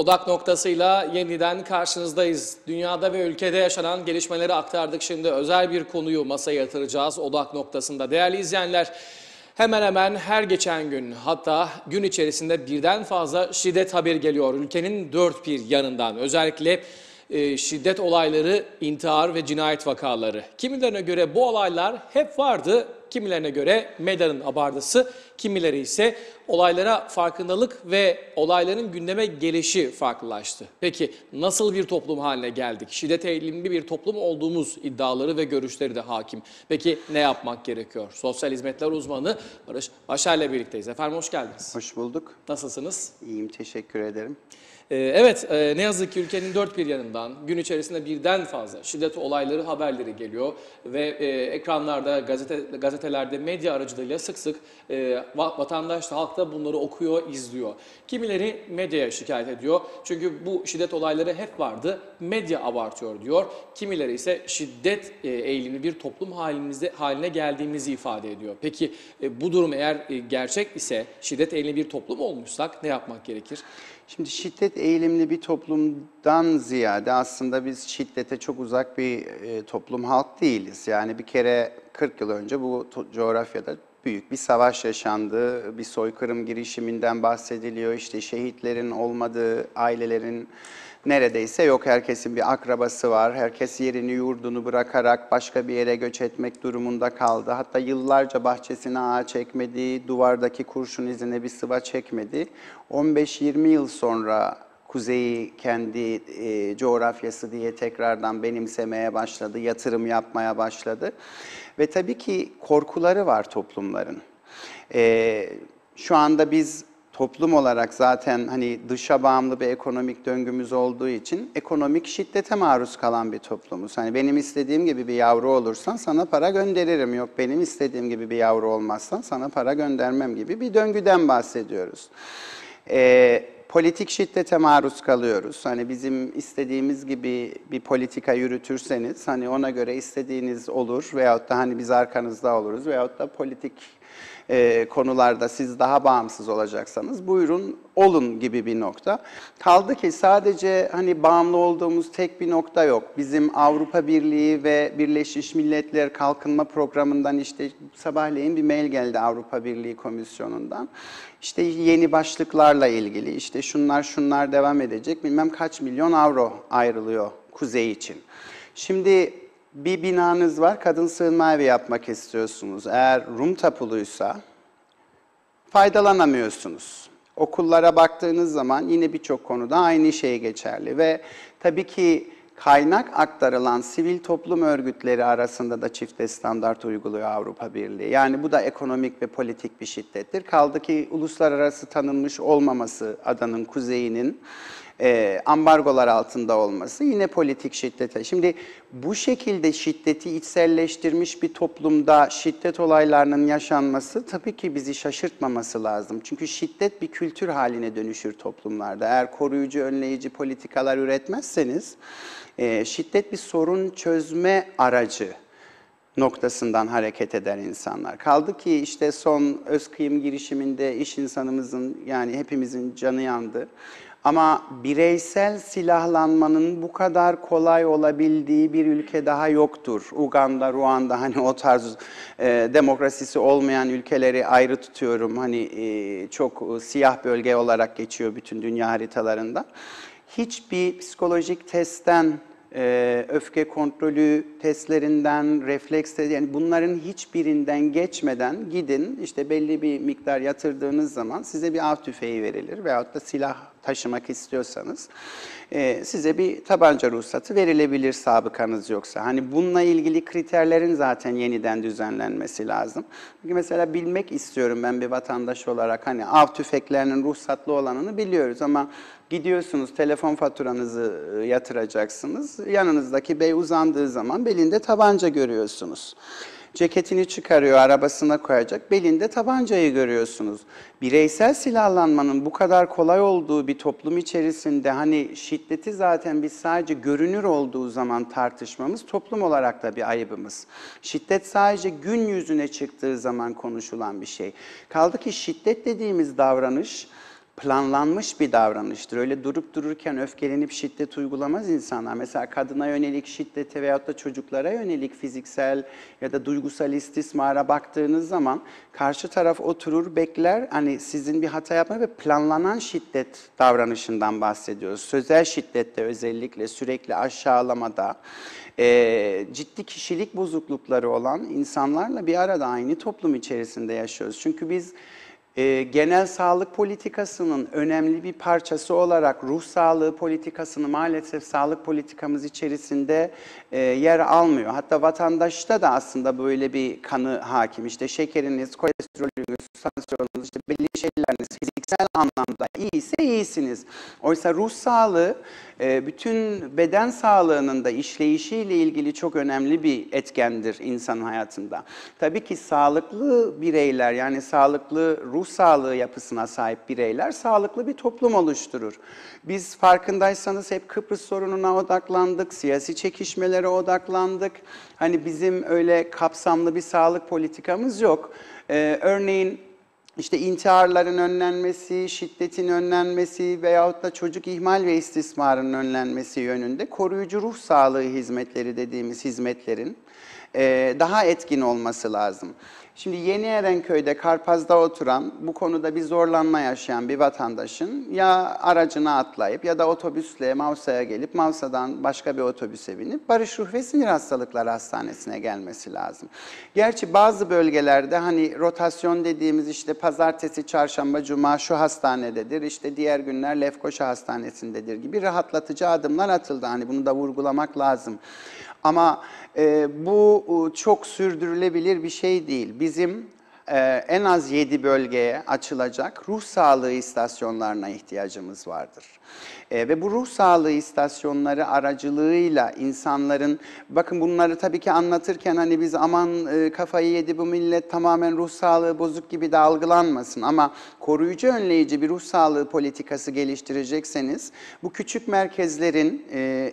Odak noktasıyla yeniden karşınızdayız. Dünyada ve ülkede yaşanan gelişmeleri aktardık. Şimdi özel bir konuyu masaya yatıracağız odak noktasında. Değerli izleyenler, hemen hemen her geçen gün, hatta gün içerisinde birden fazla şiddet haberi geliyor. Ülkenin dört bir yanından, özellikle şiddet olayları, intihar ve cinayet vakaları. Kimilerine göre bu olaylar hep vardı, kimilerine göre medyanın abartısı, kimileri ise olaylara farkındalık ve olayların gündeme gelişi farklılaştı. Peki nasıl bir toplum haline geldik? Şiddet eğilimli bir toplum olduğumuz iddiaları ve görüşleri de hakim. Peki ne yapmak gerekiyor? Sosyal hizmetler uzmanı Barış Başar'la birlikteyiz. Efendim hoş geldiniz. Hoş bulduk. Nasılsınız? İyiyim, teşekkür ederim. Evet, ne yazık ki ülkenin dört bir yanından gün içerisinde birden fazla şiddet olayları, haberleri geliyor ve ekranlarda, gazetelerde, medya aracılığıyla sık sık vatandaş da, halk da bunları okuyor, izliyor. Kimileri medyaya şikayet ediyor çünkü bu şiddet olayları hep vardı, medya abartıyor diyor. Kimileri ise şiddet eğilimli bir toplum haline geldiğimizi ifade ediyor. Peki bu durum eğer gerçek ise, şiddet eğilimli bir toplum olmuşsak ne yapmak gerekir? Şimdi şiddet eğilimli bir toplumdan ziyade aslında biz şiddete çok uzak bir toplum, halk değiliz. Yani bir kere 40 yıl önce bu coğrafyada büyük bir savaş yaşandı, bir soykırım girişiminden bahsediliyor. İşte şehitlerin olmadığı, ailelerin neredeyse yok, herkesin bir akrabası var. Herkes yerini, yurdunu bırakarak başka bir yere göç etmek durumunda kaldı. Hatta yıllarca bahçesine ağaç ekmedi, duvardaki kurşun izine bir sıva çekmedi. 15-20 yıl sonra kuzeyi kendi coğrafyası diye tekrardan benimsemeye başladı, yatırım yapmaya başladı. Ve tabii ki korkuları var toplumların. Şu anda biz toplum olarak zaten hani dışa bağımlı bir ekonomik döngümüz olduğu için ekonomik şiddete maruz kalan bir toplumuz. Hani benim istediğim gibi bir yavru olursan sana para gönderirim. Yok benim istediğim gibi bir yavru olmazsan sana para göndermem gibi bir döngüden bahsediyoruz. Politik şiddete maruz kalıyoruz. Hani bizim istediğimiz gibi bir politika yürütürseniz hani ona göre istediğiniz olur veyahut da hani biz arkanızda oluruz veyahut da politik konularda siz daha bağımsız olacaksanız buyurun olun gibi bir nokta. Kaldı ki sadece hani bağımlı olduğumuz tek bir nokta yok. Bizim Avrupa Birliği ve Birleşmiş Milletler Kalkınma Programı'ndan işte sabahleyin bir mail geldi Avrupa Birliği Komisyonu'ndan. İşte yeni başlıklarla ilgili işte şunlar devam edecek, bilmem kaç milyon avro ayrılıyor kuzey için. Şimdi bir binanız var, kadın sığınma evi yapmak istiyorsunuz. Eğer Rum tapuluysa faydalanamıyorsunuz. Okullara baktığınız zaman yine birçok konuda aynı şey geçerli ve tabii ki kaynak aktarılan sivil toplum örgütleri arasında da çifte standart uyguluyor Avrupa Birliği. Yani bu da ekonomik ve politik bir şiddettir. Kaldı ki uluslararası tanınmış olmaması adanın kuzeyinin ambargolar altında olması yine politik şiddete. Şimdi bu şekilde şiddeti içselleştirmiş bir toplumda şiddet olaylarının yaşanması tabii ki bizi şaşırtmaması lazım. Çünkü şiddet bir kültür haline dönüşür toplumlarda. Eğer koruyucu, önleyici politikalar üretmezseniz şiddet bir sorun çözme aracı noktasından hareket eder insanlar. Kaldı ki işte son Özkıyım girişiminde iş insanımızın yani hepimizin canı yandı. Ama bireysel silahlanmanın bu kadar kolay olabildiği bir ülke daha yoktur. Uganda, Ruanda hani o tarz demokrasisi olmayan ülkeleri ayrı tutuyorum. Hani çok siyah bölge olarak geçiyor bütün dünya haritalarında. Hiçbir psikolojik testten, öfke kontrolü testlerinden, refleks yani bunların hiçbirinden geçmeden gidin işte belli bir miktar yatırdığınız zaman size bir av tüfeği verilir veyahut da silah taşımak istiyorsanız size bir tabanca ruhsatı verilebilir sabıkanız yoksa. Hani bununla ilgili kriterlerin zaten yeniden düzenlenmesi lazım. Çünkü mesela bilmek istiyorum ben bir vatandaş olarak hani av tüfeklerinin ruhsatlı olanını biliyoruz ama gidiyorsunuz telefon faturanızı yatıracaksınız. Yanınızdaki bey uzandığı zaman belinde tabanca görüyorsunuz. Ceketini çıkarıyor, arabasına koyacak, belinde tabancayı görüyorsunuz. Bireysel silahlanmanın bu kadar kolay olduğu bir toplum içerisinde hani şiddeti zaten biz sadece görünür olduğu zaman tartışmamız toplum olarak da bir ayıbımız. Şiddet sadece gün yüzüne çıktığı zaman konuşulan bir şey. Kaldı ki şiddet dediğimiz davranış planlanmış bir davranıştır. Öyle durup dururken öfkelenip şiddet uygulamaz insanlar. Mesela kadına yönelik şiddete veyahut da çocuklara yönelik fiziksel ya da duygusal istismara baktığınız zaman karşı taraf oturur, bekler. Hani sizin bir hata yapma ve planlanan şiddet davranışından bahsediyoruz. Sözel şiddette özellikle sürekli aşağılamada, ciddi kişilik bozuklukları olan insanlarla bir arada aynı toplum içerisinde yaşıyoruz. Çünkü biz genel sağlık politikasının önemli bir parçası olarak ruh sağlığı politikasını maalesef sağlık politikamız içerisinde yer almıyor. Hatta vatandaşta da aslında böyle bir kanı hakim. İşte şekeriniz, kolesterolünüz, tansiyonunuz, işte belli şeyleriniz fiziksel anlamda iyiyse iyisiniz. Oysa ruh sağlığı bütün beden sağlığının da işleyişiyle ilgili çok önemli bir etkendir insan hayatında. Tabii ki sağlıklı bireyler, yani sağlıklı ruh sağlığı yapısına sahip bireyler sağlıklı bir toplum oluşturur. Biz farkındaysanız hep Kıbrıs sorununa odaklandık, siyasi çekişmelere odaklandık. Hani bizim öyle kapsamlı bir sağlık politikamız yok. Örneğin İşte intiharların önlenmesi, şiddetin önlenmesi veyahut da çocuk ihmal ve istismarının önlenmesi yönünde koruyucu ruh sağlığı hizmetleri dediğimiz hizmetlerin daha etkin olması lazım. Şimdi Yeni Erenköy'de Karpaz'da oturan, bu konuda bir zorlanma yaşayan bir vatandaşın ya aracına atlayıp ya da otobüsle Mavsa'ya gelip Mavsa'dan başka bir otobüse binip Barış Ruh ve Sinir Hastalıkları Hastanesi'ne gelmesi lazım. Gerçi bazı bölgelerde hani rotasyon dediğimiz işte pazartesi, çarşamba, cuma şu hastanededir, işte diğer günler Lefkoşa Hastanesi'ndedir gibi rahatlatıcı adımlar atıldı. Hani bunu da vurgulamak lazım. Ama bu çok sürdürülebilir bir şey değil. Bizim en az 7 bölgeye açılacak ruh sağlığı istasyonlarına ihtiyacımız vardır. Ve bu ruh sağlığı istasyonları aracılığıyla insanların, bakın bunları tabii ki anlatırken hani biz aman kafayı yedi bu millet tamamen ruh sağlığı bozuk gibi de algılanmasın. Ama koruyucu önleyici bir ruh sağlığı politikası geliştirecekseniz bu küçük merkezlerin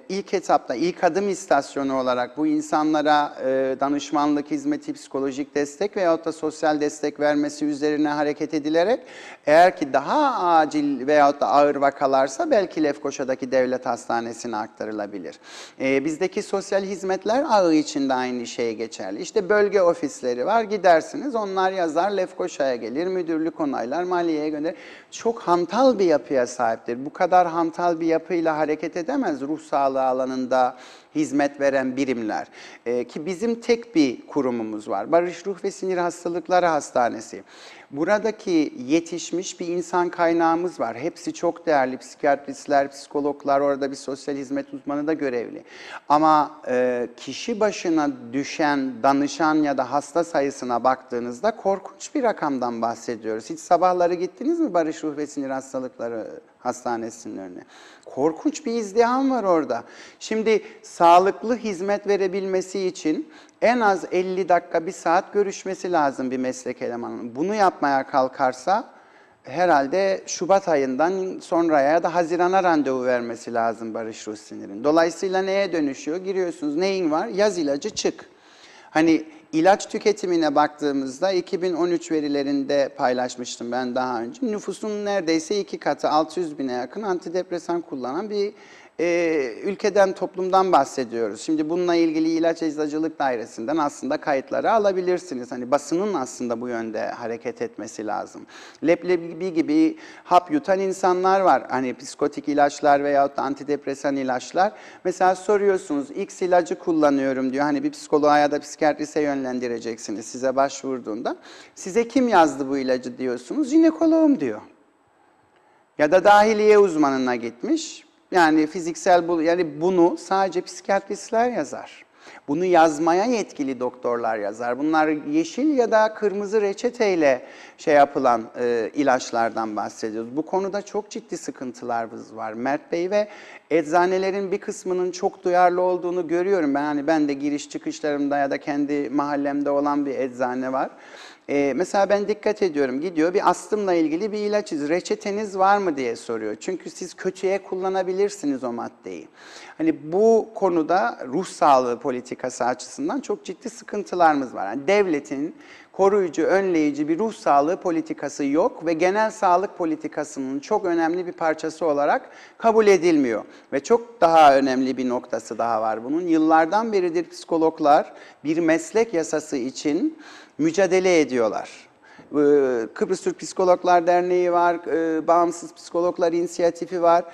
ilk etapta ilk adım istasyonu olarak bu insanlara danışmanlık hizmeti, psikolojik destek veyahut da sosyal destek vermesi üzerine hareket edilerek eğer ki daha acil veyahut da ağır vakalarsa belki Lefkoşa'daki devlet hastanesine aktarılabilir. Bizdeki sosyal hizmetler ağı için de aynı şey geçerli. İşte bölge ofisleri var, gidersiniz, onlar yazar, Lefkoşa'ya gelir, müdürlük onaylar, maliyeye gönderir. Çok hantal bir yapıya sahiptir. Bu kadar hantal bir yapıyla hareket edemez ruh sağlığı alanında hizmet veren birimler. Ki bizim tek bir kurumumuz var. Barış Ruh ve Sinir Hastalıkları Hastanesi. Buradaki yetişmiş bir insan kaynağımız var. Hepsi çok değerli psikiyatristler, psikologlar, orada bir sosyal hizmet uzmanı da görevli. Ama kişi başına düşen danışan ya da hasta sayısına baktığınızda korkunç bir rakamdan bahsediyoruz. Hiç sabahları gittiniz mi Barış Ruh ve Sinir Hastalıkları Hastanesi'nin önüne? Korkunç bir izdiham var orada. Şimdi sağlıklı hizmet verebilmesi için en az 50 dakika, bir saat görüşmesi lazım bir meslek elemanının. Bunu yapmaya kalkarsa herhalde Şubat ayından sonraya ya da Haziran'a randevu vermesi lazım Barış Ruh Sinir'in. Dolayısıyla neye dönüşüyor? Giriyorsunuz, neyin var? Yaz ilacı çık. Hani ilaç tüketimine baktığımızda 2013 verilerinde paylaşmıştım ben daha önce. Nüfusun neredeyse 2 katı 600 bine yakın antidepresan kullanan bir ülkeden, toplumdan bahsediyoruz. Şimdi bununla ilgili İlaç Eczacılık Dairesi'nden aslında kayıtları alabilirsiniz. Hani basının aslında bu yönde hareket etmesi lazım. Leblebi gibi hap yutan insanlar var. Hani psikotik ilaçlar veyahut da antidepresan ilaçlar. Mesela soruyorsunuz, X ilacı kullanıyorum diyor. Hani bir psikoloğa ya da psikiyatrise yönlendireceksiniz size başvurduğunda. Size kim yazdı bu ilacı diyorsunuz? Jinekoloğum diyor. Ya da dahiliye uzmanına gitmiş. Yani yani bunu sadece psikiyatristler yazar. Bunu yazmaya yetkili doktorlar yazar. Bunlar yeşil ya da kırmızı reçeteyle yapılan ilaçlardan bahsediyoruz. Bu konuda çok ciddi sıkıntılarımız var Mert Bey ve eczanelerin bir kısmının çok duyarlı olduğunu görüyorum. Ben de giriş çıkışlarımda ya da kendi mahallemde olan bir eczane var. Mesela ben dikkat ediyorum, gidiyor bir astımla ilgili bir ilaç, reçeteniz var mı diye soruyor. Çünkü siz kötüye kullanabilirsiniz o maddeyi. Hani bu konuda ruh sağlığı politikası politikası açısından çok ciddi sıkıntılarımız var. Yani devletin koruyucu, önleyici bir ruh sağlığı politikası yok ve genel sağlık politikasının çok önemli bir parçası olarak kabul edilmiyor. Ve çok daha önemli bir noktası daha var bunun. Yıllardan beridir psikologlar bir meslek yasası için mücadele ediyorlar. Kıbrıs Türk Psikologlar Derneği var, Bağımsız Psikologlar İnisiyatifi var.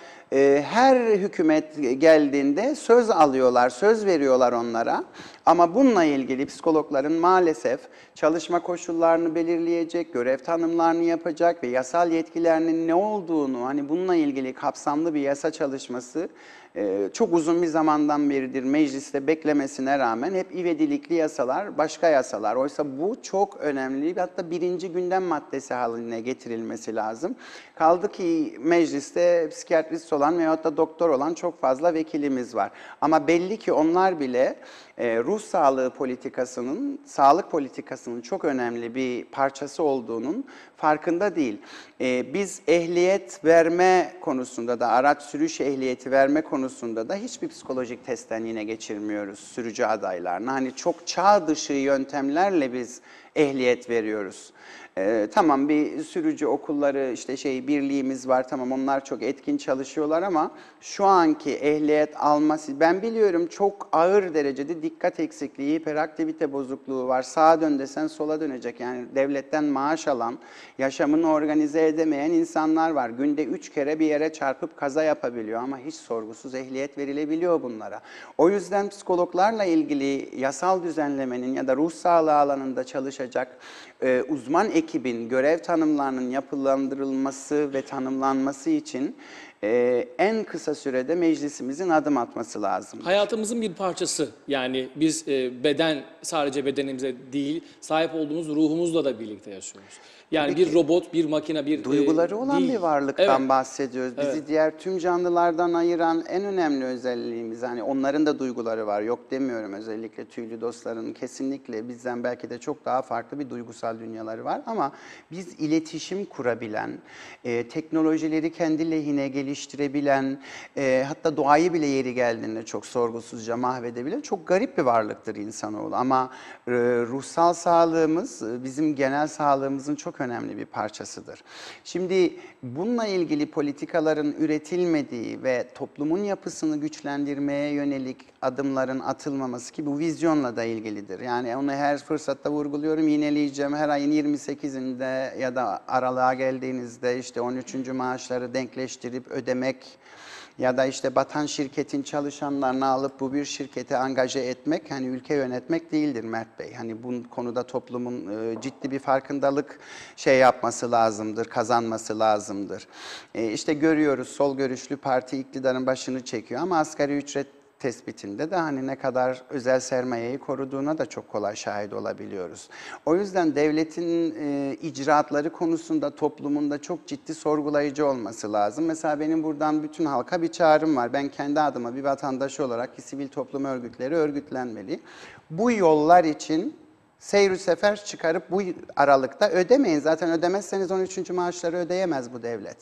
Her hükümet geldiğinde söz alıyorlar, söz veriyorlar onlara. Ama bununla ilgili psikologların maalesef çalışma koşullarını belirleyecek, görev tanımlarını yapacak ve yasal yetkilerinin ne olduğunu, hani bununla ilgili kapsamlı bir yasa çalışması çok uzun bir zamandan beridir mecliste beklemesine rağmen hep ivedilikli yasalar, başka yasalar. Oysa bu çok önemli, hatta birinci gündem maddesi haline getirilmesi lazım. Kaldı ki mecliste psikiyatrist olan veyahut da doktor olan çok fazla vekilimiz var. Ama belli ki onlar bile ruh sağlığı politikasının, sağlık politikasının çok önemli bir parçası olduğunun farkında değil. Biz ehliyet verme konusunda da, araç sürüş ehliyeti verme konusunda da hiçbir psikolojik testten yine geçirmiyoruz sürücü adaylarına. Hani çok çağ dışı yöntemlerle biz ehliyet veriyoruz. Tamam, bir sürücü okulları işte birliğimiz var, tamam, onlar çok etkin çalışıyorlar ama şu anki ehliyet alması, ben biliyorum çok ağır derecede dikkat eksikliği, hiperaktivite bozukluğu var. Sağa dön desen sola dönecek, yani devletten maaş alan, yaşamını organize edemeyen insanlar var. Günde 3 kere bir yere çarpıp kaza yapabiliyor ama hiç sorgusuz ehliyet verilebiliyor bunlara. O yüzden psikologlarla ilgili yasal düzenlemenin ya da ruh sağlığı alanında çalışacak uzman ekibin görev tanımlarının yapılandırılması ve tanımlanması için en kısa sürede meclisimizin adım atması lazım. Hayatımızın bir parçası. Yani biz sadece bedenimize değil, sahip olduğumuz ruhumuzla da birlikte yaşıyoruz. Yani bir robot, bir makine, bir duyguları olan değil. bir varlıktan Evet. bahsediyoruz. Bizi Evet. diğer tüm canlılardan ayıran en önemli özelliğimiz, hani onların da duyguları var, yok demiyorum, özellikle tüylü dostların kesinlikle bizden belki de çok daha farklı bir duygusal dünyaları var ama biz iletişim kurabilen, teknolojileri kendi lehine geliştirebilen, hatta doğayı bile yeri geldiğinde çok sorgusuzca mahvedebilen çok garip bir varlıktır insanoğlu. Ama ruhsal sağlığımız bizim genel sağlığımızın çok önemli bir parçasıdır. Şimdi bununla ilgili politikaların üretilmediği ve toplumun yapısını güçlendirmeye yönelik adımların atılmaması, ki bu vizyonla da ilgilidir. Yani onu her fırsatta vurguluyorum, yineleyeceğim. Her ayın 28'inde ya da aralığa geldiğinizde işte 13. maaşları denkleştirip ödemek ya da işte batan şirketin çalışanlarını alıp bu bir şirkete angaje etmek, hani ülke yönetmek değildir Mert Bey. Hani bu konuda toplumun ciddi bir farkındalık yapması lazımdır, kazanması lazımdır. İşte görüyoruz, sol görüşlü parti iktidarın başını çekiyor ama asgari ücret tespitinde de hani ne kadar özel sermayeyi koruduğuna da çok kolay şahit olabiliyoruz. O yüzden devletin icraatları konusunda toplumun da çok ciddi sorgulayıcı olması lazım. Mesela benim buradan bütün halka bir çağrım var. Ben kendi adıma bir vatandaş olarak ki sivil toplum örgütleri örgütlenmeli. Bu yollar için seyir sefer çıkarıp bu aralıkta ödemeyin. Zaten ödemezseniz 13. maaşları ödeyemez bu devlet.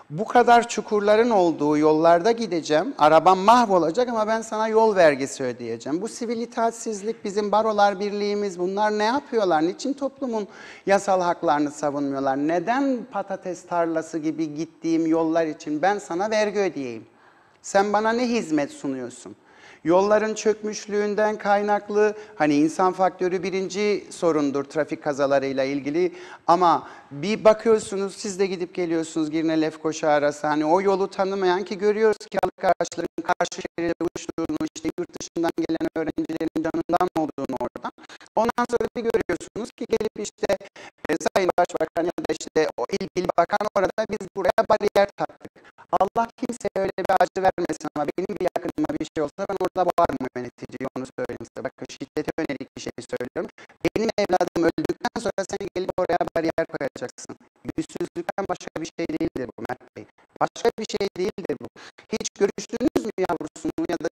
Bu kadar çukurların olduğu yollarda gideceğim, arabam mahvolacak ama ben sana yol vergisi ödeyeceğim. Bu sivil itaatsizlik, bizim barolar birliğimiz, bunlar ne yapıyorlar? Niçin toplumun yasal haklarını savunmuyorlar? Neden patates tarlası gibi gittiğim yollar için ben sana vergi ödeyeyim? Sen bana ne hizmet sunuyorsun? Yolların çökmüşlüğünden kaynaklı, hani insan faktörü birinci sorundur trafik kazalarıyla ilgili ama bir bakıyorsunuz, siz de gidip geliyorsunuz Girne Lefkoşa arası, hani o yolu tanımayan, ki görüyoruz ki araçların karşı şeride uçtuğunu, işte yurt dışından gelen öğrencilerin canından olduğunu orada. Ondan sonra bir görüyorsunuz ki gelip işte Sayın Başbakan ya da işte o ilgili bakan orada, biz buraya bariyer taktık. Allah kimseye öyle bir acı vermesin ama benim bir yakınıma bir şey olsa ben orada boğarım yöneticiyi, onu söyleyeyim size. Bakın, şiddete yönelik bir şey söylüyorum. Benim evladım öldükten sonra sen gelip oraya bariyer koyacaksın. Yüzsüzlükten başka bir şey değildir bu Mert Bey. Başka bir şey değildir bu. Hiç görüştünüz mü yavrusunu ya da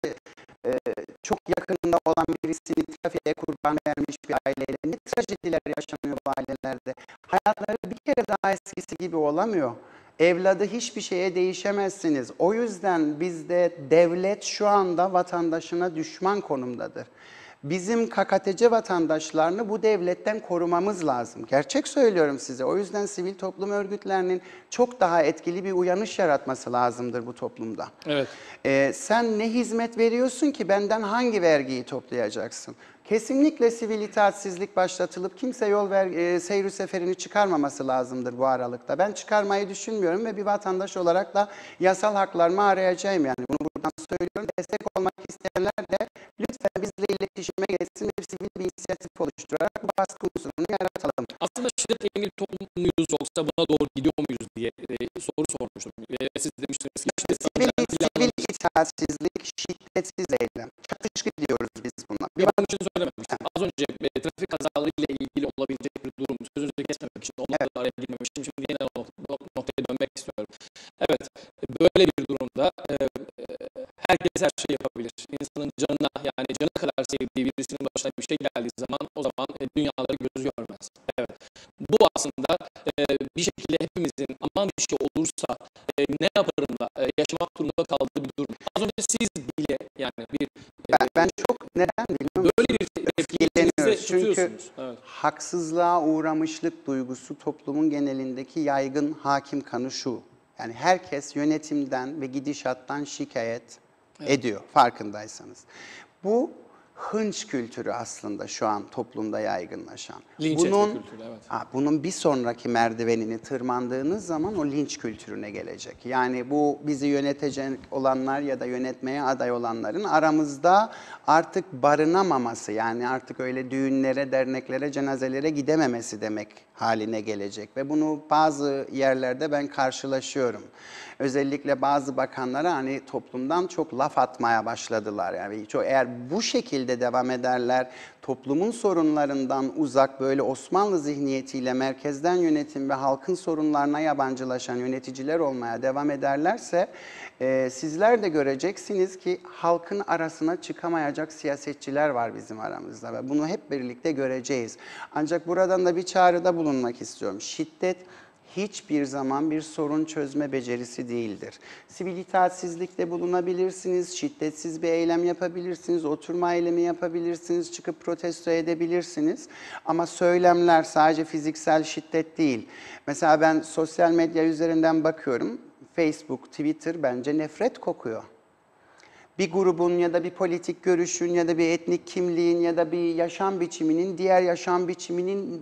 çok yakınında olan birisini trafiğe kurban vermiş bir aileyle? Ne trajediler yaşanıyor bu ailelerde. Hayatları bir kere daha eskisi gibi olamıyor. Evladı hiçbir şeye değişemezsiniz. O yüzden bizde devlet şu anda vatandaşına düşman konumdadır. Bizim KKTC vatandaşlarını bu devletten korumamız lazım. Gerçek söylüyorum size. O yüzden sivil toplum örgütlerinin çok daha etkili bir uyanış yaratması lazımdır bu toplumda. Evet. Sen ne hizmet veriyorsun ki benden hangi vergiyi toplayacaksın? Kesinlikle sivil itaatsizlik başlatılıp kimse seyri seferini çıkarmaması lazımdır bu aralıkta. Ben çıkarmayı düşünmüyorum ve bir vatandaş olarak da yasal haklarımı arayacağım yani. Bunu buradan söylüyorum. Destek olmak isteyenler de lütfen bizle iletişime geçsin ve sivil bir inisiyatif oluşturarak bu baskı unsurunu yaratalım. Aslında şiddetle ilgili toplum muyuz yoksa buna doğru gidiyor muyuz diye soru sormuştum. Siz demiştiniz ki Sivil itaatsizlik, şiddetsiz eylem. Çatışkı diyoruz biz buna. bunun için söylememiştim. Az önce trafik kazalarıyla ilgili olabilecek bir durum sözünüzü kesmemek için onları da araya girmemiştim. Şimdi yine o noktaya dönmek istiyorum. Evet, böyle bir durumda herkes her şeyi yapabilir. İnsanın canına yani canı kadar sevdiği birisinin başına bir şey geldiği zaman o zaman dünyaları gözü görmez. Evet. Bu aslında bir şekilde hepimizin aman bir şey olursa ne yaparım da yaşamak durumunda kaldığı bir durum. Az önce siz bile yani bir ben çok neden bilmiyorum. böyle bir etkileniyoruz. Çünkü evet. haksızlığa uğramışlık duygusu toplumun genelindeki yaygın hakim kanı şu. Yani herkes yönetimden ve gidişattan şikayet ediyor farkındaysanız. Bu hınç kültürü aslında şu an toplumda yaygınlaşan. Linç etme kültürü, evet. Bunun bir sonraki merdivenini tırmandığınız zaman o linç kültürüne gelecek. Yani bu bizi yönetecek olanlar ya da yönetmeye aday olanların aramızda artık barınamaması, yani artık öyle düğünlere, derneklere, cenazelere gidememesi demek haline gelecek. Ve bunu bazı yerlerde ben karşılaşıyorum. Özellikle bazı bakanlara hani toplumdan çok laf atmaya başladılar. Yani eğer bu şekilde devam ederler, toplumun sorunlarından uzak böyle Osmanlı zihniyetiyle merkezden yönetim ve halkın sorunlarına yabancılaşan yöneticiler olmaya devam ederlerse sizler de göreceksiniz ki halkın arasına çıkamayacak siyasetçiler var bizim aramızda ve bunu hep birlikte göreceğiz. Ancak buradan da bir çağrıda bulunmak istiyorum. Şiddet hiçbir zaman bir sorun çözme becerisi değildir. Sivil itaatsizlikte bulunabilirsiniz, şiddetsiz bir eylem yapabilirsiniz, oturma eylemi yapabilirsiniz, çıkıp protesto edebilirsiniz. Ama söylemler sadece fiziksel şiddet değil. Mesela ben sosyal medya üzerinden bakıyorum, Facebook, Twitter bence nefret kokuyor. Bir grubun ya da bir politik görüşün ya da bir etnik kimliğin ya da bir yaşam biçiminin diğer yaşam biçiminin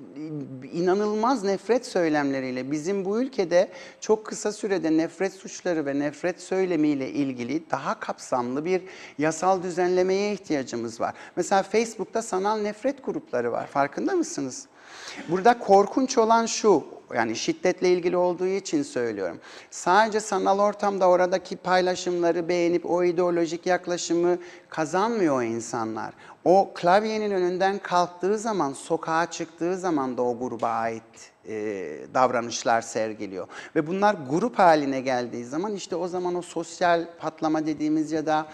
inanılmaz nefret söylemleriyle bizim bu ülkede çok kısa sürede nefret suçları ve nefret söylemiyle ilgili daha kapsamlı bir yasal düzenlemeye ihtiyacımız var. Mesela Facebook'ta sanal nefret grupları var. Farkında mısınız? Burada korkunç olan şu, yani şiddetle ilgili olduğu için söylüyorum. Sadece sanal ortamda oradaki paylaşımları beğenip o ideolojik yaklaşımı kazanmıyor o insanlar. O klavyenin önünden kalktığı zaman, sokağa çıktığı zaman da o gruba ait davranışlar sergiliyor. Ve bunlar grup haline geldiği zaman işte o zaman o sosyal patlama dediğimiz ya da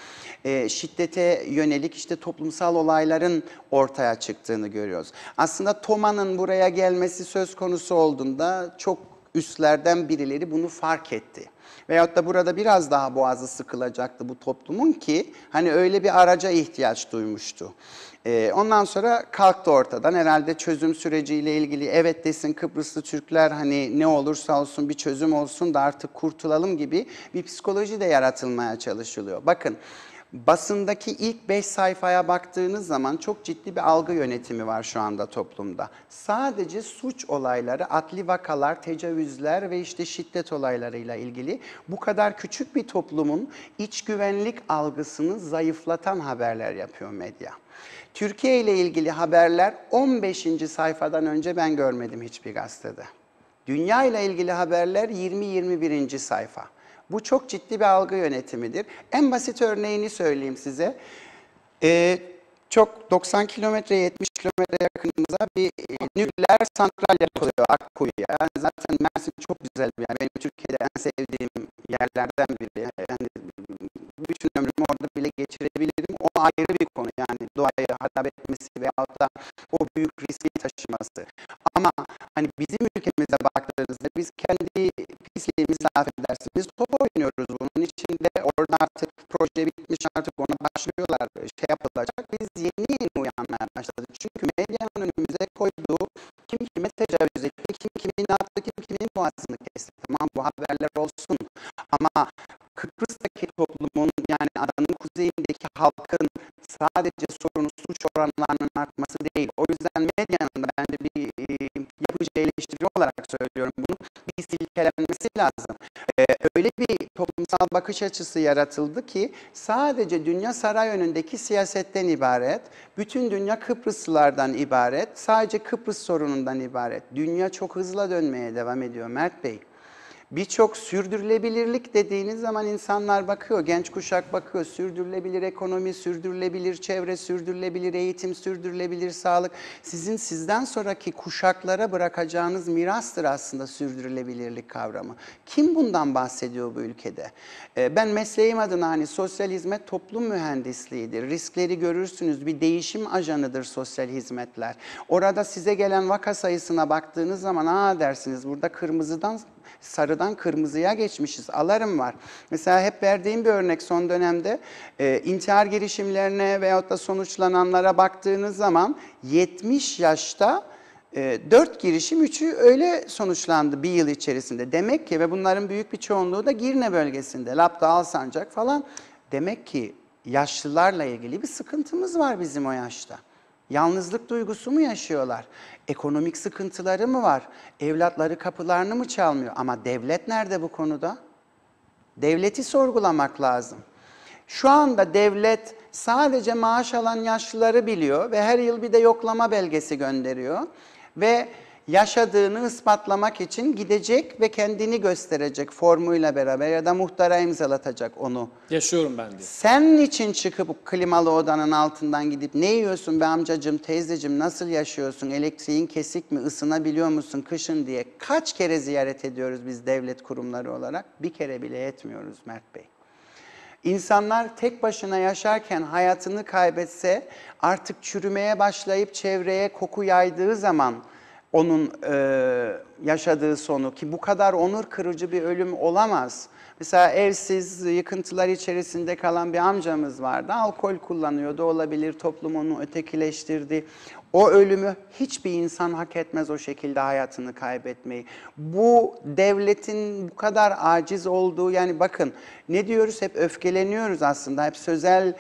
şiddete yönelik işte toplumsal olayların ortaya çıktığını görüyoruz. Aslında TOMA'nın buraya gelmesi söz konusu olduğunda çok üstlerden birileri bunu fark etti. Veyahut da burada biraz daha boğazı sıkılacaktı bu toplumun ki hani öyle bir araca ihtiyaç duymuştu. Ondan sonra kalktı ortadan herhalde çözüm süreciyle ilgili evet desin Kıbrıslı Türkler hani ne olursa olsun bir çözüm olsun da artık kurtulalım gibi bir psikoloji de yaratılmaya çalışılıyor. Bakın basındaki ilk 5 sayfaya baktığınız zaman çok ciddi bir algı yönetimi var şu anda toplumda. Sadece suç olayları, adli vakalar, tecavüzler ve işte şiddet olaylarıyla ilgili bu kadar küçük bir toplumun iç güvenlik algısını zayıflatan haberler yapıyor medya. Türkiye ile ilgili haberler 15. sayfadan önce ben görmedim hiçbir gazetede. Dünya ile ilgili haberler 20-21. sayfa. Bu çok ciddi bir algı yönetimidir. En basit örneğini söyleyeyim size. Çok 90 kilometre, 70 kilometre yakınımıza bir nükleer santral yapılıyor Akkuyu'ya. Yani zaten Mersin çok güzel bir yer. Benim Türkiye'de en sevdiğim yerlerden biri. Yani bütün ömrümü orada bile geçirebilirim. O ayrı bir konu. Yani doğayı harap etmesi veyahut da o büyük riski taşıması. Ama hani bizim ülkemize baktığınızda biz kendi pis pisliğimiz, affedersiniz, top oynuyoruz bunun içinde. Orada artık proje bitmiş, artık ona başlıyorlar, şey yapılacak. Biz yeni uyanmaya başladık. Çünkü medyanın önümüze koyduğu kim kime tecavüz etti, kim kimin ne yaptı, kim kimin boğazını kesti. Tamam, bu haberler olsun. Ama Kıbrıs'taki toplumun, yani adanın kuzeyindeki halkın sadece sorunu suç oranlarının artması değil. O yüzden medyanın da bence bir yapıcı eleştiri olarak söylüyorum bunu, bir silkelenmesi lazım. Öyle bir toplumsal bakış açısı yaratıldı ki sadece dünya saray önündeki siyasetten ibaret, bütün dünya Kıbrıslılardan ibaret, sadece Kıbrıs sorunundan ibaret. Dünya çok hızlı dönmeye devam ediyor Mert Bey. Birçok sürdürülebilirlik dediğiniz zaman insanlar bakıyor, genç kuşak bakıyor. Sürdürülebilir ekonomi, sürdürülebilir çevre, sürdürülebilir eğitim, sürdürülebilir sağlık. Sizden sonraki kuşaklara bırakacağınız mirastır aslında sürdürülebilirlik kavramı. Kim bundan bahsediyor bu ülkede? Ben mesleğim adına hani sosyal hizmet toplum mühendisliğidir. Riskleri görürsünüz, bir değişim ajanıdır sosyal hizmetler. Orada size gelen vaka sayısına baktığınız zaman dersiniz burada sarıdan kırmızıya geçmişiz, alarm var. Mesela hep verdiğim bir örnek son dönemde intihar girişimlerine veyahut da sonuçlananlara baktığınız zaman 70 yaşta 4 girişim, 3'ü öyle sonuçlandı bir yıl içerisinde. Demek ki ve bunların büyük bir çoğunluğu da Girne bölgesinde, Lapta, Alsancak falan. Demek ki yaşlılarla ilgili bir sıkıntımız var bizim o yaşta. Yalnızlık duygusu mu yaşıyorlar? Ekonomik sıkıntıları mı var? Evlatları kapılarını mı çalmıyor? Ama devlet nerede bu konuda? Devleti sorgulamak lazım. Şu anda devlet sadece maaş alan yaşlıları biliyor ve her yıl bir de yoklama belgesi gönderiyor. Ve yaşadığını ispatlamak için gidecek ve kendini gösterecek formuyla beraber ya da muhtara imzalatacak onu. Yaşıyorum ben diye. Sen niçin çıkıp klimalı odanın altından gidip ne yiyorsun be amcacığım, teyzeciğim, nasıl yaşıyorsun, elektriğin kesik mi, ısınabiliyor musun kışın diye kaç kere ziyaret ediyoruz biz devlet kurumları olarak? Bir kere bile etmiyoruz Mert Bey. İnsanlar tek başına yaşarken hayatını kaybetse artık çürümeye başlayıp çevreye koku yaydığı zaman onun yaşadığı sonu, ki bu kadar onur kırıcı bir ölüm olamaz. Mesela evsiz, yıkıntılar içerisinde kalan bir amcamız vardı. Alkol kullanıyordu, olabilir, toplum onu ötekileştirdi. O ölümü hiçbir insan hak etmez, o şekilde hayatını kaybetmeyi. Bu devletin bu kadar aciz olduğu, yani bakın ne diyoruz, hep öfkeleniyoruz aslında. Hep sözel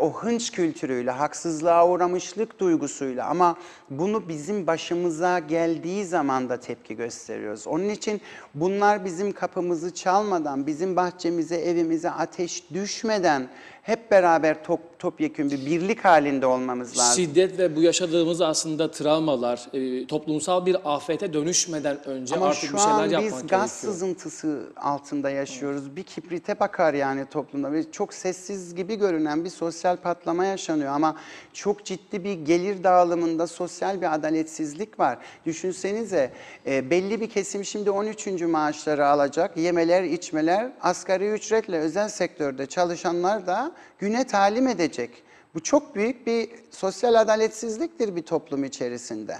o hınç kültürüyle, haksızlığa uğramışlık duygusuyla, ama bunu bizim başımıza geldiği zaman da tepki gösteriyoruz. Onun için bunlar bizim kapımızı çalmadan, bizim bahçemize, evimize ateş düşmeden hep beraber topyekün bir birlik halinde olmamız lazım. Şiddet ve bu yaşadığımız aslında travmalar toplumsal bir afete dönüşmeden önce Ama artık bir şeyler yapmak gerekiyor. şu an biz gaz sızıntısı altında yaşıyoruz. Evet. Bir kibrite bakar yani toplumda ve çok sessiz gibi görünen bir sosyal patlama yaşanıyor. Ama çok ciddi bir gelir dağılımında sosyal bir adaletsizlik var. Düşünsenize belli bir kesim şimdi 13. maaşları alacak. Yemeler, içmeler, asgari ücretle özel sektörde çalışanlar da güne talim edecek. Bu çok büyük bir sosyal adaletsizliktir bir toplum içerisinde.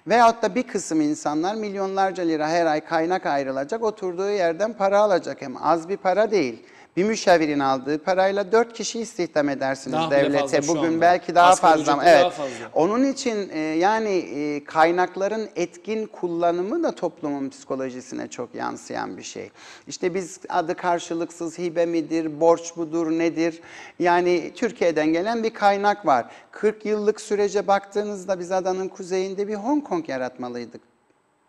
Veyahut da bir kısım insanlar milyonlarca lira her ay kaynak ayrılacak, oturduğu yerden para alacak. Hem az bir para değil. Bir müşavirin aldığı parayla 4 kişi istihdam edersiniz daha devlete. Bugün anda. belki daha Asgari fazla. evet. Evet. Daha fazla. Onun için yani kaynakların etkin kullanımı da toplumun psikolojisine çok yansıyan bir şey. İşte biz adı karşılıksız hibe midir, borç mudur, nedir? Yani Türkiye'den gelen bir kaynak var. 40 yıllık sürece baktığınızda biz adanın kuzeyinde bir Hong Kong yaratmalıydık.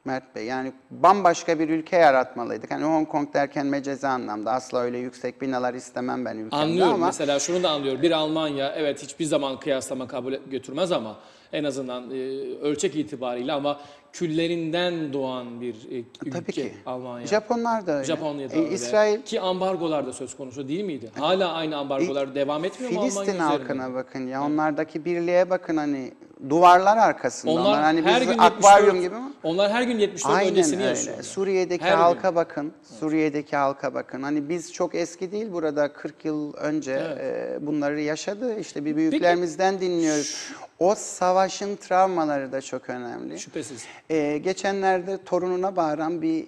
Mert Bey, yani bambaşka bir ülke yaratmalıydık. Hani Hong Kong derken mecazi anlamda, asla öyle yüksek binalar istemem ben ülkemde. Anlıyorum, ama mesela şunu da anlıyorum. Bir Almanya evet hiçbir zaman kıyaslama kabul götürmez ama en azından ölçek itibariyle, ama küllerinden doğan bir ülke tabii ki. Almanya. Japonlar da öyle. Japonya'da öyle. İsrail, Ki ambargolar da söz konusu değil miydi? Hala aynı ambargolar devam etmiyor mu Almanya Filistin üzerinde? halkına bakın ya, onlardaki birliğe bakın, hani duvarlar arkasında. Onlar hani her biz gün akvaryum 74 gibi mi? Onlar her gün 74 Aynen öncesini öyle. yaşıyorlar. Suriye'deki Her halka gün. bakın. Suriye'deki halka bakın. Hani biz çok eski değil, burada 40 yıl önce bunları yaşadı. İşte bir büyüklerimizden dinliyoruz. O savaşın travmaları da çok önemli. Şüphesiz. Geçenlerde torununa bağıran bir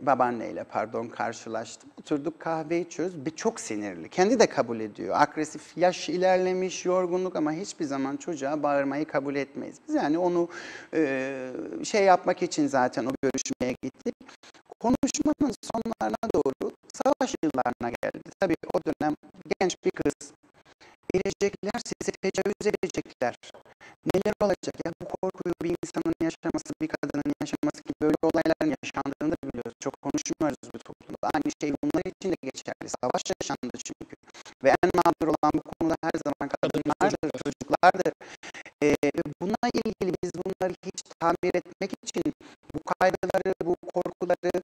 babaanneyle pardon karşılaştım. Oturduk kahve içiyoruz. Çok sinirli. Kendi de kabul ediyor. Agresif, yaş ilerlemiş, yorgunluk ama hiçbir zaman çocuğa bağırmayı kabul etmeyiz. Biz yani onu şey yapmak için zaten o görüşmeye gittik. Konuşmanın sonlarına doğru savaş yıllarına geldi. Tabii o dönem genç bir kız. Gelecekler, sizi tecavüz edecekler. Neler olacak? Ya bu korkuyu bir insanın yaşaması, bir kadının yaşaması gibi böyle olayların yaşandığını da biliyoruz. Çok konuşmuyoruz bu toplumda. Aynı şey bunlar için de geçerli. Savaş yaşandı çünkü. Ve en mağdur olan bu konuda her zaman kadınlardır, çocuklardır. Buna ilgili biz bunları hiç tamir etmek için bu kaygıları, bu korkuları,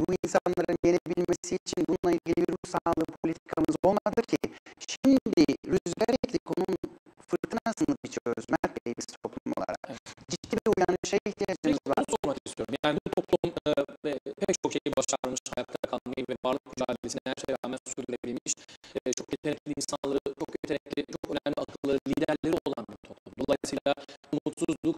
bu insanların yenebilmesi için bununla ilgili bir ruh sağlığı politikamız olmadı ki. Şimdi rüzgar ektik, onun fırtınasını biçiyoruz Mert Bey biz toplum olarak. Evet. Ciddi bir uyanışa ihtiyacımız var. Bunu sormak istiyorum. Yani bu toplum pek çok şeyi başarmış, hayatta kalmayı ve varlık mücadelesine her şeye rağmen sürdürebilmiş, çok yetenekli insanları, çok yetenekli, çok önemli akıllı liderleri olan bir toplum. Dolayısıyla umutsuzluk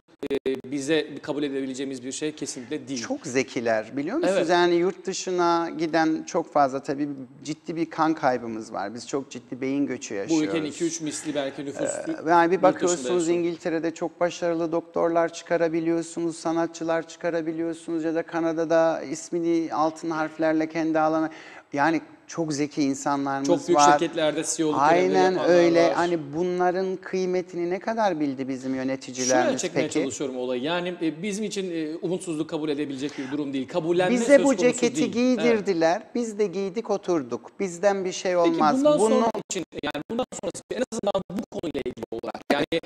bize kabul edebileceğimiz bir şey kesinlikle değil. Çok zekiler biliyor musunuz? Evet. Yani yurt dışına giden çok fazla tabii ciddi bir kan kaybımız var. Biz çok ciddi beyin göçü Bu yaşıyoruz. ülkenin 2-3 misli belki nüfusu. Yani bir yurt bakıyorsunuz dışında yaşıyor. İngiltere'de çok başarılı doktorlar çıkarabiliyorsunuz, sanatçılar çıkarabiliyorsunuz ya da Kanada'da ismini altın harflerle kendi alana. Yani çok zeki insanlarımız var. Çok büyük şirketlerde CEO'luk görevleri Aynen yapanlar öyle. var. Hani bunların kıymetini ne kadar bildi bizim Şuraya yöneticilerimiz çekmeye peki? çalışıyorum olayı. Yani bizim için umutsuzluk kabul edebilecek bir durum değil. Kabullenme Bize söz bu konusu ceketi değil. giydirdiler. Biz de giydik oturduk. Bizden bir şey Peki olmaz. bundan sonra için yani bundan sonrası en azından bu konuyla ilgili olarak yani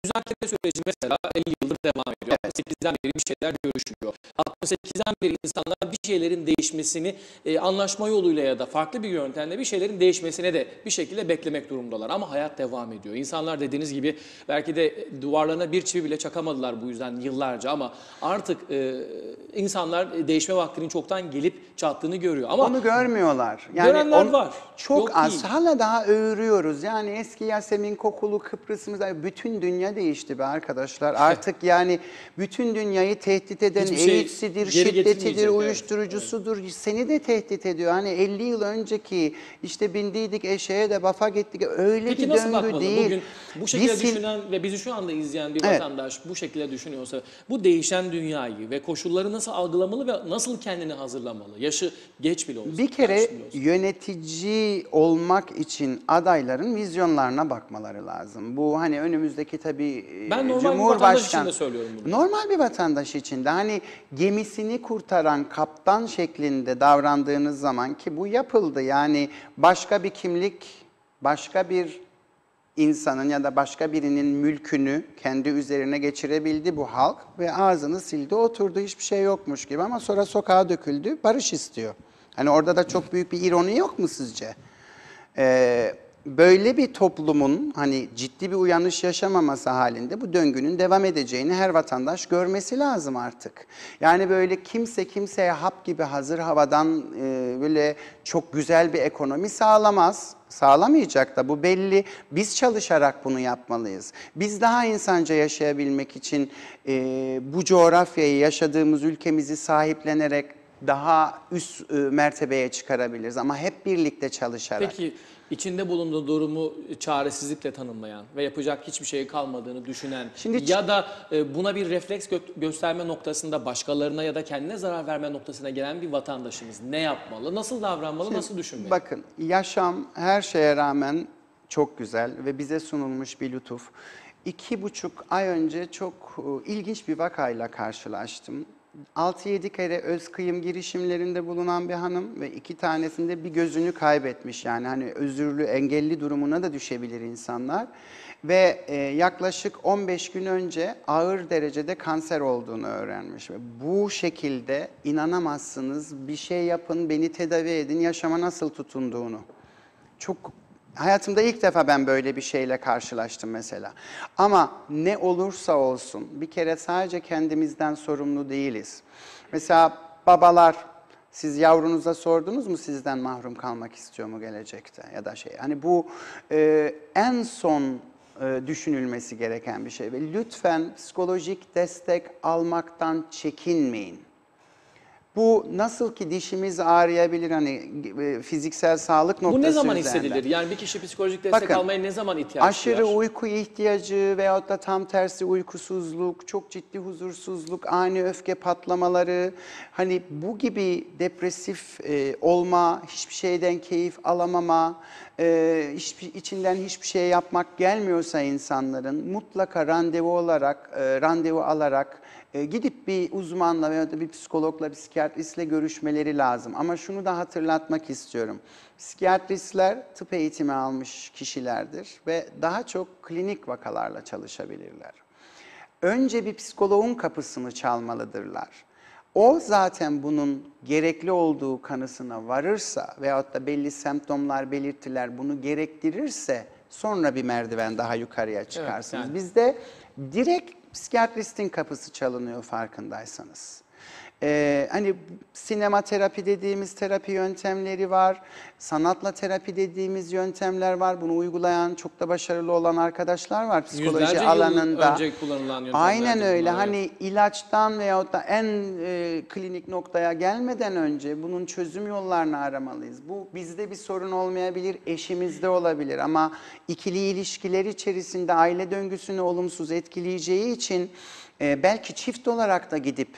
müzakere süreci mesela 50 yıldır devam ediyor. 68'den beri bir şeyler görüşülüyor. 68'den beri insanlar bir şeylerin değişmesini anlaşma yoluyla ya da farklı bir yöntemle bir şeylerin değişmesine de bir şekilde beklemek durumundalar. Ama hayat devam ediyor. İnsanlar dediğiniz gibi belki de duvarlarına bir çivi bile çakamadılar bu yüzden yıllarca ama artık insanlar değişme vaktinin çoktan gelip çattığını görüyor. Ama onu görmüyorlar. Yani görenler var. Çok Yok az. değil. Hala daha övürüyoruz. Yani eski Yasemin kokulu Kıbrıs'ımız, bütün dünya değişti be arkadaşlar. Artık yani bütün dünyayı tehdit eden Hiçbir şey AIDS'idir, geri şiddetidir, getirmeyecek, evet. uyuşturucusudur. Seni de tehdit ediyor. Hani 50 yıl önceki işte bindiydik eşeğe de bafa gittik. Öyle Peki bir nasıl döngü bakmalı? değil. Bugün bu şekilde Biz düşünen ve bizi şu anda izleyen bir Evet. vatandaş bu şekilde düşünüyorsa bu değişen dünyayı ve koşulları nasıl algılamalı ve nasıl kendini hazırlamalı? Yaşı geç bile olsa. Bir kere yaşlı bile olsa. yönetici olmak için adayların vizyonlarına bakmaları lazım. Bu hani önümüzdeki tabii Ben normal bir vatandaş için de söylüyorum bunu. Normal bir vatandaş için de hani gemisini kurtaran kaptan şeklinde davrandığınız zaman ki bu yapıldı. Yani başka bir kimlik, başka bir insanın ya da başka birinin mülkünü kendi üzerine geçirebildi bu halk ve ağzını sildi, oturdu, hiçbir şey yokmuş gibi ama sonra sokağa döküldü, barış istiyor. Hani orada da çok büyük bir ironi yok mu sizce? Böyle bir toplumun hani ciddi bir uyanış yaşamaması halinde bu döngünün devam edeceğini her vatandaş görmesi lazım artık. Yani böyle kimse kimseye hap gibi hazır havadan böyle çok güzel bir ekonomi sağlamaz. Sağlamayacak da bu belli. Biz çalışarak bunu yapmalıyız. Biz daha insanca yaşayabilmek için bu coğrafyayı, yaşadığımız ülkemizi sahiplenerek daha üst mertebeye çıkarabiliriz. Ama hep birlikte çalışarak. Peki içinde bulunduğu durumu çaresizlikle tanımlayan ve yapacak hiçbir şey kalmadığını düşünen ya da buna bir refleks gösterme noktasında başkalarına ya da kendine zarar verme noktasına gelen bir vatandaşımız ne yapmalı, nasıl davranmalı, nasıl düşünmeli? Bakın, yaşam her şeye rağmen çok güzel ve bize sunulmuş bir lütuf. 2,5 ay önce çok ilginç bir vakayla karşılaştım. 6-7 kere öz kıyım girişimlerinde bulunan bir hanım ve 2 tanesinde bir gözünü kaybetmiş. Yani hani özürlü, engelli durumuna da düşebilir insanlar. Ve yaklaşık 15 gün önce ağır derecede kanser olduğunu öğrenmiş. Ve bu şekilde inanamazsınız, bir şey yapın, beni tedavi edin, yaşama nasıl tutunduğunu. Çok hayatımda ilk defa ben böyle bir şeyle karşılaştım mesela. Ama ne olursa olsun bir kere sadece kendimizden sorumlu değiliz. Mesela babalar, siz yavrunuza sordunuz mu sizden mahrum kalmak istiyor mu gelecekte ya da şey. Hani bu en son düşünülmesi gereken bir şey ve lütfen psikolojik destek almaktan çekinmeyin. Bu nasıl ki dişimiz ağrıyabilir hani fiziksel sağlık noktası Bu ne zaman üzerinden. hissedilir? Yani bir kişi psikolojik destek Bakın, almaya ne zaman ihtiyaç aşırı duyar? uyku ihtiyacı veyahut da tam tersi uykusuzluk, çok ciddi huzursuzluk, ani öfke patlamaları, hani bu gibi depresif olma, hiçbir şeyden keyif alamama, içinden hiçbir şey yapmak gelmiyorsa insanların mutlaka randevu alarak gidip bir uzmanla veya da bir psikologla, bir psikiyatristle görüşmeleri lazım. Ama şunu da hatırlatmak istiyorum. Psikiyatristler tıp eğitimi almış kişilerdir ve daha çok klinik vakalarla çalışabilirler. Önce bir psikoloğun kapısını çalmalıdırlar. O zaten bunun gerekli olduğu kanısına varırsa veyahut da belli semptomlar, belirtiler bunu gerektirirse sonra bir merdiven daha yukarıya çıkarsınız. yani. Bizde direkt psikiyatristin kapısı çalınıyor farkındaysanız. Hani sinema terapi dediğimiz terapi yöntemleri var, sanatla terapi dediğimiz yöntemler var. Bunu uygulayan, çok da başarılı olan arkadaşlar var psikoloji Yüzlerce alanında. yıl önce kullanılan yöntemlerdir Aynen öyle. bunlar, evet. Hani ilaçtan veyahut da en klinik noktaya gelmeden önce bunun çözüm yollarını aramalıyız. Bu bizde bir sorun olmayabilir, eşimizde olabilir ama ikili ilişkiler içerisinde aile döngüsünü olumsuz etkileyeceği için belki çift olarak da gidip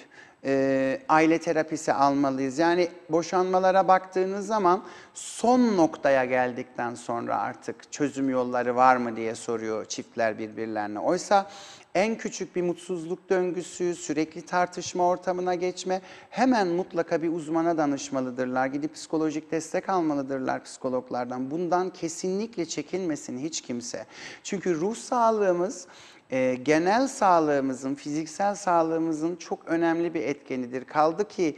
aile terapisi almalıyız. Yani boşanmalara baktığınız zaman son noktaya geldikten sonra artık çözüm yolları var mı diye soruyor çiftler birbirlerine. Oysa en küçük bir mutsuzluk döngüsü, sürekli tartışma ortamına geçme, hemen mutlaka bir uzmana danışmalıdırlar. Gidip psikolojik destek almalıdırlar psikologlardan. Bundan kesinlikle çekinmesin hiç kimse. Çünkü ruh sağlığımız genel sağlığımızın, fiziksel sağlığımızın çok önemli bir etkenidir. Kaldı ki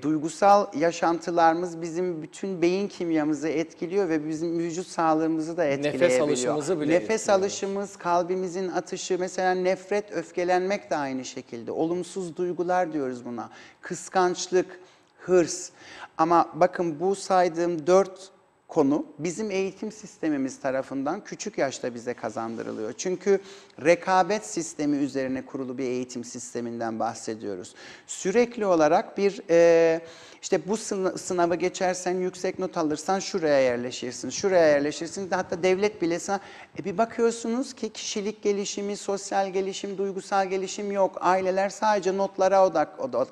duygusal yaşantılarımız bizim bütün beyin kimyamızı etkiliyor ve bizim vücut sağlığımızı da etkileyebiliyor. Nefes alışımızı bile Nefes etkiliyor. alışımız, kalbimizin atışı, mesela nefret, öfkelenmek de aynı şekilde. Olumsuz duygular diyoruz buna. Kıskançlık, hırs. Ama bakın bu saydığım 4 konu bizim eğitim sistemimiz tarafından küçük yaşta bize kazandırılıyor. Çünkü rekabet sistemi üzerine kurulu bir eğitim sisteminden bahsediyoruz. Sürekli olarak işte bu sınavı geçersen, yüksek not alırsan şuraya yerleşirsin, şuraya yerleşirsin. Hatta devlet bile sana bir bakıyorsunuz ki kişilik gelişimi, sosyal gelişim, duygusal gelişim yok. Aileler sadece notlara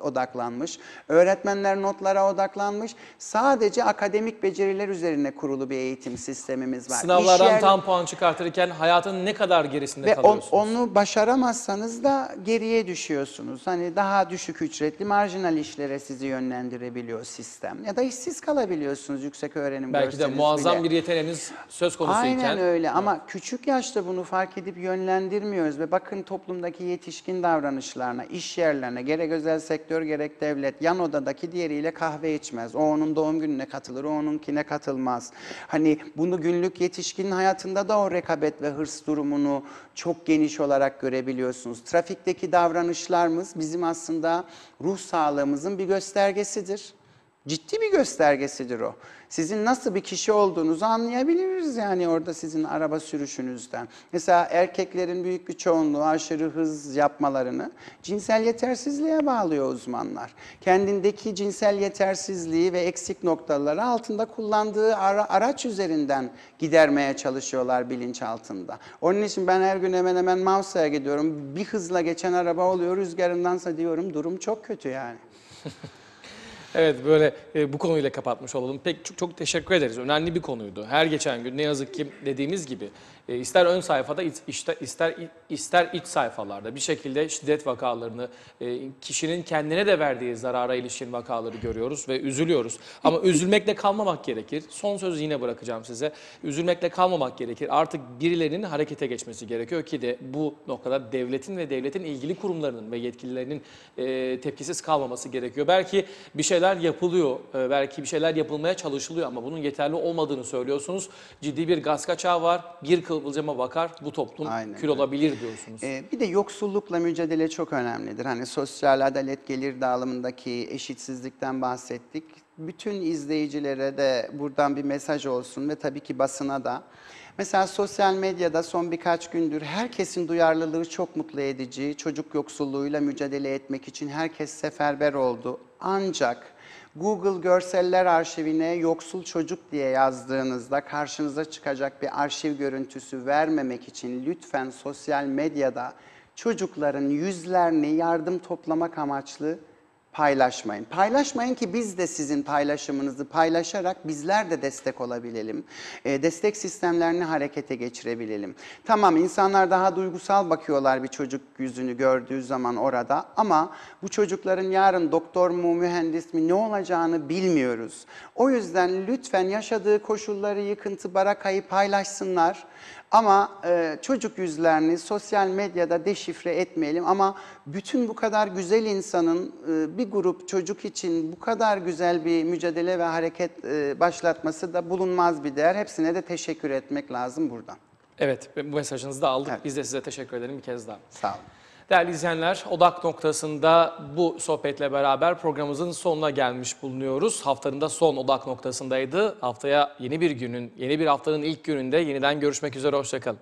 odaklanmış. Öğretmenler notlara odaklanmış. Sadece akademik beceriler üzerine kurulu bir eğitim sistemimiz var. Sınavlardan tam puan çıkartırken hayatın ne kadar gerisinde ve kalıyorsunuz? onu başaramazsanız da geriye düşüyorsunuz. Hani daha düşük ücretli marjinal işlere sizi yönlendirebiliyor sistem. Ya da işsiz kalabiliyorsunuz yüksek öğrenim Belki de görseniz muazzam bile. bir yeteneğiniz söz konusuyken. Aynen öyle ama küçük yaşta bunu fark edip yönlendirmiyoruz ve bakın toplumdaki yetişkin davranışlarına, iş yerlerine, gerek özel sektör gerek devlet, yan odadaki diğeriyle kahve içmez. O onun doğum gününe katılır, o onunkine katılmaz. Hani bunu günlük yetişkin hayatında da o rekabet ve hırs durumunu çok geniş olarak görebiliyorsunuz. Trafikteki davranışlarımız bizim aslında ruh sağlığımızın bir göstergesidir. Ciddi bir göstergesidir o. Sizin nasıl bir kişi olduğunuzu anlayabiliriz yani orada sizin araba sürüşünüzden. Mesela erkeklerin büyük bir çoğunluğu aşırı hız yapmalarını cinsel yetersizliğe bağlıyor uzmanlar. Kendindeki cinsel yetersizliği ve eksik noktaları altında kullandığı araç üzerinden gidermeye çalışıyorlar bilinçaltında. Onun için ben her gün hemen hemen Mavsa'ya gidiyorum. Bir hızla geçen araba oluyor, rüzgarındansa diyorum durum çok kötü yani. Evet, böyle bu konuyla kapatmış olalım. Çok teşekkür ederiz. Önemli bir konuydu. Her geçen gün ne yazık ki dediğimiz gibi ister ön sayfada ister iç sayfalarda bir şekilde şiddet vakalarını, kişinin kendine de verdiği zarara ilişkin vakaları görüyoruz ve üzülüyoruz. Ama üzülmekle kalmamak gerekir. Son sözü yine bırakacağım size. Üzülmekle kalmamak gerekir. Artık birilerinin harekete geçmesi gerekiyor ki de bu noktada devletin ve devletin ilgili kurumlarının ve yetkililerinin tepkisiz kalmaması gerekiyor. Belki bir şeyler yapılıyor, belki bir şeyler yapılmaya çalışılıyor ama bunun yeterli olmadığını söylüyorsunuz. Ciddi bir gaz kaçağı var. Bir kıvılcıma bakar bu toplum kül olabilir diyorsunuz. Bir de yoksullukla mücadele çok önemlidir. Hani sosyal adalet gelir dağılımındaki eşitsizlikten bahsettik. Bütün izleyicilere de buradan bir mesaj olsun ve tabii ki basına da. Mesela sosyal medyada son birkaç gündür herkesin duyarlılığı çok mutlu edici. Çocuk yoksulluğuyla mücadele etmek için herkes seferber oldu. Ancak Google Görseller Arşivine yoksul çocuk diye yazdığınızda karşınıza çıkacak bir arşiv görüntüsü vermemek için lütfen sosyal medyada çocukların yüzlerini yardım toplamak amaçlı paylaşmayın. Paylaşmayın ki biz de sizin paylaşımınızı paylaşarak bizler de destek olabilelim. Destek sistemlerini harekete geçirebilelim. Tamam, insanlar daha duygusal bakıyorlar bir çocuk yüzünü gördüğü zaman orada, ama bu çocukların yarın doktor mu, mühendis mi, ne olacağını bilmiyoruz. O yüzden lütfen yaşadığı koşulları, yıkıntı, barakayı paylaşsınlar. Ama çocuk yüzlerini sosyal medyada deşifre etmeyelim. Ama bütün bu kadar güzel insanın bir grup çocuk için bu kadar güzel bir mücadele ve hareket başlatması da bulunmaz bir değer. Hepsine de teşekkür etmek lazım buradan. Evet, bu mesajınızı da aldık. Evet. Biz de size teşekkür edelim bir kez daha. Sağ olun. Değerli izleyenler, Odak noktasında bu sohbetle beraber programımızın sonuna gelmiş bulunuyoruz. Haftanın da son Odak noktasındaydı. Haftaya yeni bir haftanın ilk gününde yeniden görüşmek üzere. Hoşça kalın.